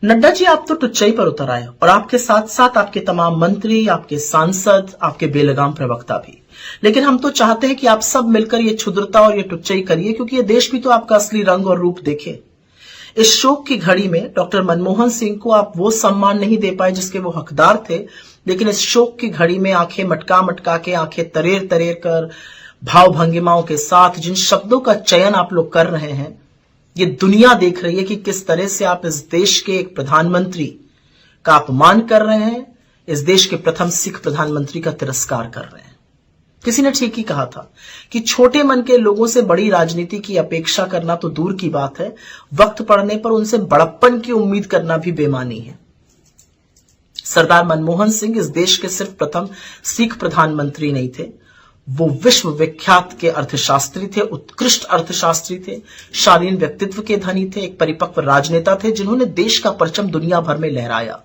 नड्डा जी, आप तो टुच्चई पर उतर आए और आपके साथ साथ आपके तमाम मंत्री, आपके सांसद, आपके बेलगाम प्रवक्ता भी। लेकिन हम तो चाहते हैं कि आप सब मिलकर ये क्षुद्रता और ये टुच्चई करिए, क्योंकि ये देश भी तो आपका असली रंग और रूप देखे। इस शोक की घड़ी में डॉक्टर मनमोहन सिंह को आप वो सम्मान नहीं दे पाए जिसके वो हकदार थे, लेकिन इस शोक की घड़ी में आंखें मटका मटका के, आंखें तरेर तरेर कर, भाव भंगिमाओं के साथ जिन शब्दों का चयन आप लोग कर रहे हैं, ये दुनिया देख रही है कि किस तरह से आप इस देश के एक प्रधानमंत्री का अपमान कर रहे हैं, इस देश के प्रथम सिख प्रधानमंत्री का तिरस्कार कर रहे हैं। किसी ने ठीक ही कहा था कि छोटे मन के लोगों से बड़ी राजनीति की अपेक्षा करना तो दूर की बात है, वक्त पड़ने पर उनसे बड़प्पन की उम्मीद करना भी बेमानी है। सरदार मनमोहन सिंह इस देश के सिर्फ प्रथम सिख प्रधानमंत्री नहीं थे, वो विश्व विख्यात के अर्थशास्त्री थे, उत्कृष्ट अर्थशास्त्री थे, शालीन व्यक्तित्व के धनी थे, एक परिपक्व राजनेता थे जिन्होंने देश का परचम दुनिया भर में लहराया।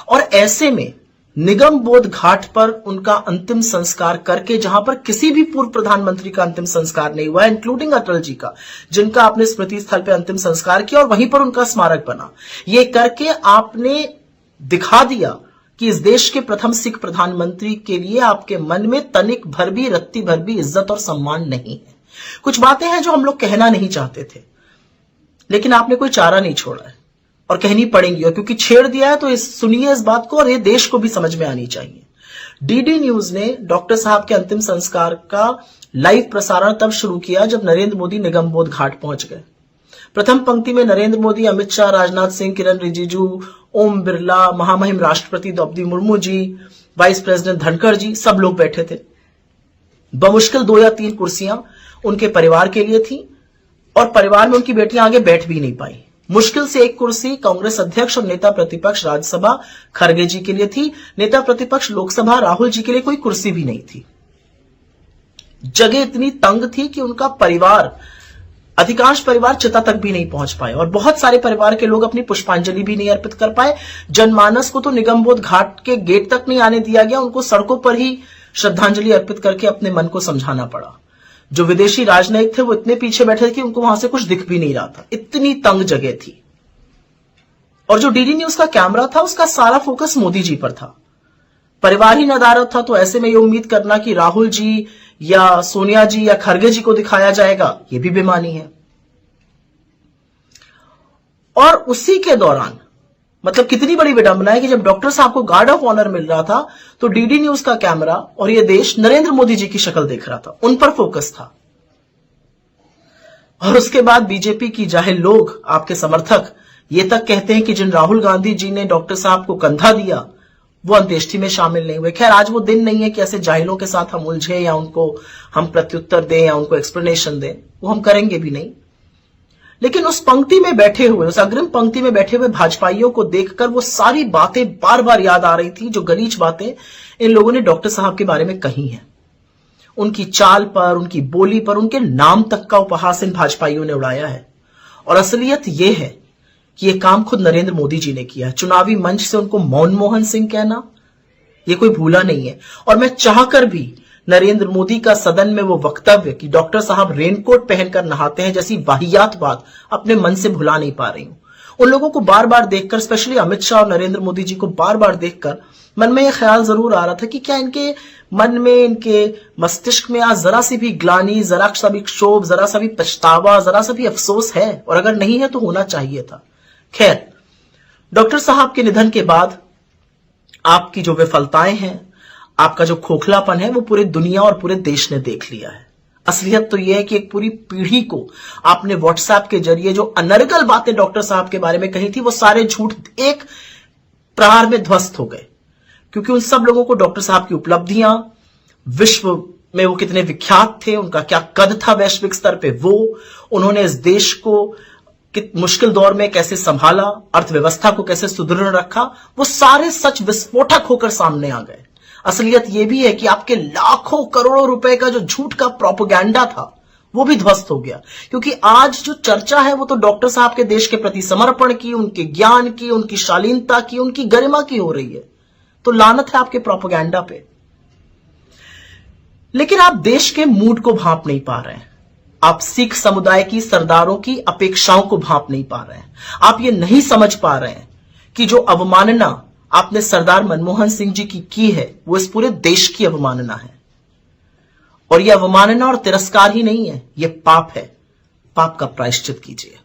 और ऐसे में निगम बोध घाट पर उनका अंतिम संस्कार करके, जहां पर किसी भी पूर्व प्रधानमंत्री का अंतिम संस्कार नहीं हुआ, इंक्लूडिंग अटल जी का, जिनका आपने स्मृति स्थल पर अंतिम संस्कार किया और वहीं पर उनका स्मारक बना, ये करके आपने दिखा दिया कि इस देश के प्रथम सिख प्रधानमंत्री के लिए आपके मन में तनिक भर भी, रत्ती भर भी इज्जत और सम्मान नहीं है। कुछ बातें हैं जो हम लोग कहना नहीं चाहते थे, लेकिन आपने कोई चारा नहीं छोड़ा है और कहनी पड़ेंगी, और क्योंकि छेड़ दिया है तो सुनिए इस बात को, और ये देश को भी समझ में आनी चाहिए। डीडी न्यूज ने डॉक्टर साहब के अंतिम संस्कार का लाइव प्रसारण तब शुरू किया जब नरेंद्र मोदी निगम बोध घाट पहुंच गए। प्रथम पंक्ति में नरेंद्र मोदी, अमित शाह, राजनाथ सिंह, किरण रिजिजू, ओम बिरला, महामहिम राष्ट्रपति द्रौपदी मुर्मू जी, वाइस प्रेसिडेंट धनखड़ जी, सब लोग बैठे थे। बमुश्किल 2 या 3 कुर्सियां उनके परिवार के लिए थी और परिवार में उनकी बेटियां आगे बैठ भी नहीं पाई। मुश्किल से 1 कुर्सी कांग्रेस अध्यक्ष और नेता प्रतिपक्ष राज्यसभा खरगे जी के लिए थी। नेता प्रतिपक्ष लोकसभा राहुल जी के लिए कोई कुर्सी भी नहीं थी। जगह इतनी तंग थी कि उनका परिवार, अधिकांश परिवार चिता तक भी नहीं पहुंच पाए और बहुत सारे परिवार के लोग अपनी पुष्पांजलि भी नहीं अर्पित कर पाए। जनमानस को तो निगमबोध घाट के गेट तक नहीं आने दिया गया, उनको सड़कों पर ही श्रद्धांजलि अर्पित करके अपने मन को समझाना पड़ा। जो विदेशी राजनयिक थे वो इतने पीछे बैठे थे कि उनको वहां से कुछ दिख भी नहीं रहा था, इतनी तंग जगह थी। और जो डीडी न्यूज का कैमरा था उसका सारा फोकस मोदी जी पर था। परिवार ही नदारद था, तो ऐसे में ये उम्मीद करना कि राहुल जी या सोनिया जी या खरगे जी को दिखाया जाएगा, ये भी बेमानी है। और उसी के दौरान, मतलब कितनी बड़ी विडंबना है कि जब डॉक्टर साहब को गार्ड ऑफ ऑनर मिल रहा था तो डीडी न्यूज का कैमरा और ये देश नरेंद्र मोदी जी की शक्ल देख रहा था, उन पर फोकस था। और उसके बाद बीजेपी की जाहिल लोग, आपके समर्थक, ये तक कहते हैं कि जिन राहुल गांधी जी ने डॉक्टर साहब को कंधा दिया वो अंत्येष्टि में शामिल नहीं हुए। खैर, आज वो दिन नहीं है कि ऐसे जाहिलों के साथ हम उलझे या उनको हम प्रत्युत्तर दें या उनको एक्सप्लेनेशन दें, वो हम करेंगे भी नहीं। लेकिन उस पंक्ति में बैठे हुए, उस अग्रिम पंक्ति में बैठे हुए भाजपाइयों को देखकर वो सारी बातें बार बार याद आ रही थी जो गलीच बातें इन लोगों ने डॉक्टर साहब के बारे में कही हैं। उनकी चाल पर, उनकी बोली पर, उनके नाम तक का उपहास इन भाजपाइयों ने उड़ाया है। और असलियत यह है कि यह काम खुद नरेंद्र मोदी जी ने किया है। चुनावी मंच से उनको मनमोहन सिंह कहना यह कोई भूला नहीं है। और मैं चाहकर भी नरेंद्र मोदी का सदन में वो वक्तव्य कि डॉक्टर साहब रेनकोट पहनकर नहाते हैं जैसी वाहियात बात अपने मन से भुला नहीं पा रही हूं। उन लोगों को बार बार देखकर, स्पेशली अमित शाह और नरेंद्र मोदी जी को बार बार देखकर मन में यह ख्याल जरूर आ रहा था कि क्या इनके मन में, इनके मस्तिष्क में आज जरा सी भी ग्लानि, जरा सा भी क्षोभ, जरा सा भी पछतावा, जरा सा भी अफसोस है? और अगर नहीं है तो होना चाहिए था। खैर, डॉक्टर साहब के निधन के बाद आपकी जो विफलताएं हैं, आपका जो खोखलापन है, वो पूरी दुनिया और पूरे देश ने देख लिया है। असलियत तो यह है कि एक पूरी पीढ़ी को आपने व्हाट्सएप के जरिए जो अनर्गल बातें डॉक्टर साहब के बारे में कही थी, वो सारे झूठ एक प्रहार में ध्वस्त हो गए। क्योंकि उन सब लोगों को डॉक्टर साहब की उपलब्धियां, विश्व में वो कितने विख्यात थे, उनका क्या कद था वैश्विक स्तर पे, वो उन्होंने इस देश को मुश्किल दौर में कैसे संभाला, अर्थव्यवस्था को कैसे सुदृढ़ रखा, वो सारे सच विस्फोटक होकर सामने आ गए। असलियत यह भी है कि आपके लाखों करोड़ों रुपए का जो झूठ का प्रोपेगेंडा था वो भी ध्वस्त हो गया। क्योंकि आज जो चर्चा है वो तो डॉक्टर साहब के देश के प्रति समर्पण की, उनके ज्ञान की, उनकी शालीनता की, उनकी गरिमा की हो रही है। तो लानत है आपके प्रोपेगेंडा पे। लेकिन आप देश के मूड को भांप नहीं पा रहे हैं। आप सिख समुदाय की सरदारों की अपेक्षाओं को भांप नहीं पा रहे हैं। आप ये नहीं समझ पा रहे हैं कि जो अवमानना आपने सरदार मनमोहन सिंह जी की है वो इस पूरे देश की अवमानना है। और यह अवमानना और तिरस्कार ही नहीं है, यह पाप है। पाप का प्रायश्चित कीजिए।